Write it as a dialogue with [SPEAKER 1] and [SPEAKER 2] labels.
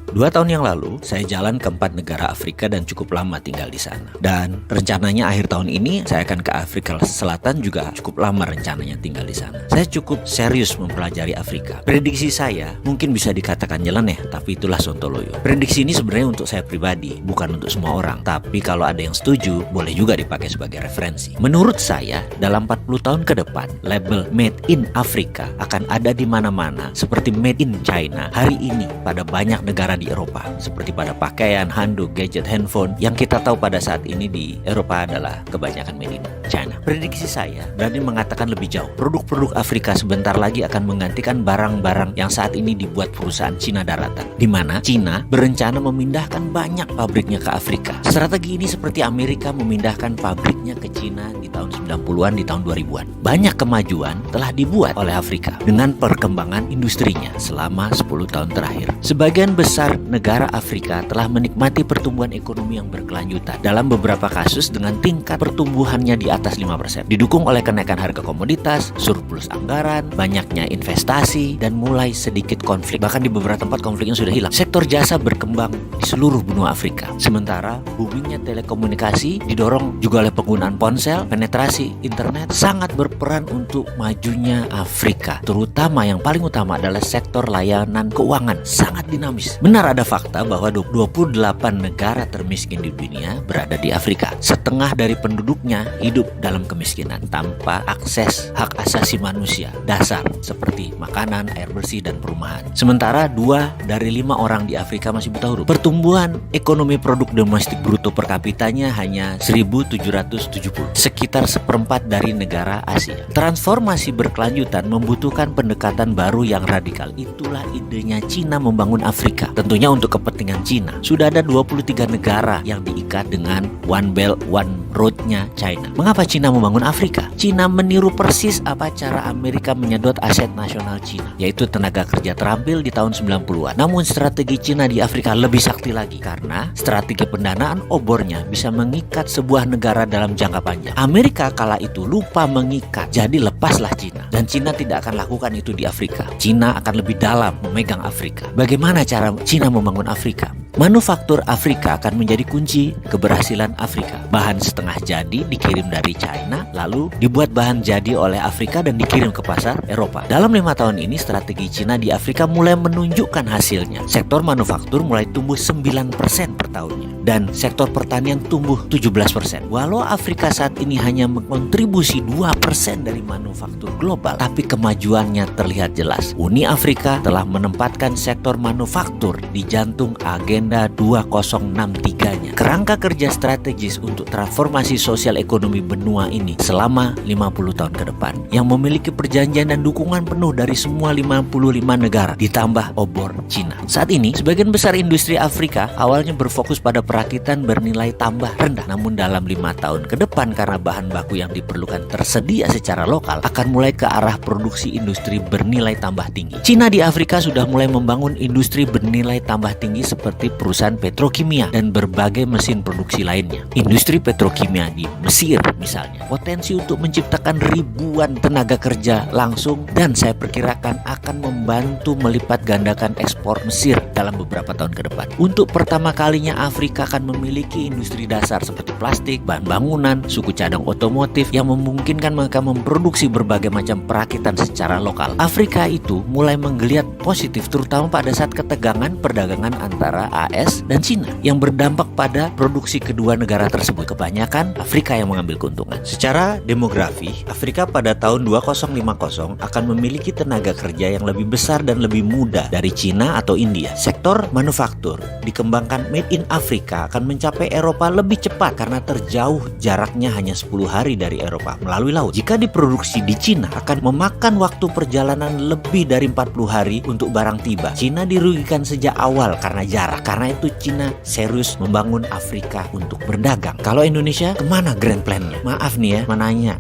[SPEAKER 1] 2 tahun yang lalu, saya jalan ke 4 negara Afrika dan cukup lama tinggal di sana. Dan rencananya akhir tahun ini, saya akan ke Afrika Selatan juga cukup lama rencananya tinggal di sana. Saya cukup serius mempelajari Afrika. Prediksi saya mungkin bisa dikatakan nyeleneh, tapi itulah sontoloyo. Prediksi ini sebenarnya untuk saya pribadi, bukan untuk semua orang. Tapi kalau ada yang setuju, boleh juga dipakai sebagai referensi. Menurut saya, dalam 40 tahun ke depan, label Made in Africa akan ada di mana-mana, seperti Made in China hari ini pada banyak negara di Eropa, seperti pada pakaian, handuk, gadget, handphone. Yang kita tahu pada saat ini di Eropa adalah kebanyakan Made in China. Prediksi saya berani mengatakan lebih jauh. Produk-produk Afrika sebentar lagi akan menggantikan barang-barang yang saat ini dibuat perusahaan Cina daratan, di mana Cina berencana memindahkan banyak pabriknya ke Afrika. Strategi ini seperti Amerika memindahkan pabriknya ke Cina di tahun 90-an, di tahun 2000-an. Banyak kemajuan telah dibuat oleh Afrika dengan perkembangan industrinya selama 10 tahun terakhir. Sebagian besar negara Afrika telah menikmati pertumbuhan ekonomi yang berkelanjutan, dalam beberapa kasus dengan tingkat pertumbuhannya di atas 5%, didukung oleh kenaikan harga komoditas, surplus anggaran, banyaknya investasi, dan mulai sedikit konflik. Bahkan di beberapa tempat konfliknya sudah hilang. Sektor jasa berkembang di seluruh benua Afrika. Sementara boomingnya telekomunikasi didorong juga oleh penggunaan ponsel. Penetrasi internet sangat berperan untuk majunya Afrika. Terutama yang paling utama adalah sektor layanan keuangan, sangat dinamis. Benar ada fakta bahwa 28 negara termiskin di dunia berada di Afrika. Setengah dari penduduknya hidup dalam kemiskinan tanpa akses hak asasi manusia dasar seperti makanan, air bersih, dan perumahan. Sementara 2 dari 5 orang di Afrika masih buta huruf. Pertumbuhan ekonomi produk domestik bruto per kapitanya hanya 1.770, sekitar seperempat dari negara Asia. Transformasi berkelanjutan membutuhkan pendekatan baru yang radikal. Itulah idenya Cina membangun Afrika. Tentunya untuk kepentingan Cina. Sudah ada 23 negara yang diikat dengan One Belt One Road-nya China. Mengapa Cina membangun Afrika? Cina meniru persis apa cara Amerika menyedot aset nasional Cina, yaitu tenaga kerja terampil di tahun 90-an. Namun strategi Cina di Afrika lebih sakti lagi, karena strategi pendanaan obornya bisa mengikat sebuah negara dalam jangka panjang. Amerika kala itu lupa mengikat, jadi lepaslah Cina. Dan Cina tidak akan lakukan itu di Afrika. Cina akan lebih dalam memegang Afrika. Bagaimana cara Cina membangun Afrika? Manufaktur Afrika akan menjadi kunci keberhasilan Afrika. Bahan setengah jadi dikirim dari China, lalu dibuat bahan jadi oleh Afrika dan dikirim ke pasar Eropa. Dalam 5 tahun ini, strategi Cina di Afrika mulai menunjukkan hasilnya. Sektor manufaktur mulai tumbuh 9% per tahunnya, dan sektor pertanian tumbuh 17%. Walau Afrika saat ini hanya mengontribusi 2% dari manufaktur global, tapi kemajuannya terlihat jelas. Uni Afrika telah menempatkan sektor manufaktur di jantung agenda 2063-nya. Kerangka kerja strategis untuk transformasi sosial ekonomi benua ini selama 50 tahun ke depan, yang memiliki perjanjian dan dukungan penuh dari semua 55 negara, ditambah obor Cina. Saat ini, sebagian besar industri Afrika awalnya berfokus pada perakitan bernilai tambah rendah. Namun dalam 5 tahun ke depan, karena bahan baku yang diperlukan tersedia secara lokal, akan mulai ke arah produksi industri bernilai tambah tinggi. Cina di Afrika sudah mulai membangun industri bernilai tambah tinggi seperti perusahaan petrokimia dan berbagai mesin produksi lainnya. Industri petrokimia di Mesir misalnya, potensi untuk menciptakan ribuan tenaga kerja langsung, dan saya perkirakan akan membantu melipat gandakan ekspor Mesir dalam beberapa tahun ke depan. Untuk pertama kalinya Afrika akan memiliki industri dasar seperti plastik, bahan bangunan, suku cadang otomotif yang memungkinkan mereka memproduksi berbagai macam perakitan secara lokal. Afrika itu mulai menggeliat positif, terutama pada saat ketegangan perdagangan antara AS dan Cina yang berdampak pada produksi kedua negara tersebut. Kebanyakan Afrika yang mengambil keuntungan. Secara demografi, Afrika pada tahun 2050 akan memiliki tenaga kerja yang lebih besar dan lebih muda dari Cina atau India. Sektor manufaktur dikembangkan Made in Afrika akan mencapai Eropa lebih cepat karena terjauh jaraknya hanya 10 hari dari Eropa melalui laut. Jika diproduksi di Cina, akan memakan waktu perjalanan lebih dari 40 hari untuk barang tiba. Cina dirugikan sejak awal karena jarak. Karena itu Cina serius membangun Afrika untuk berdagang. Kalau Indonesia, kemana grand plan-nya? Maaf nih ya, menanya.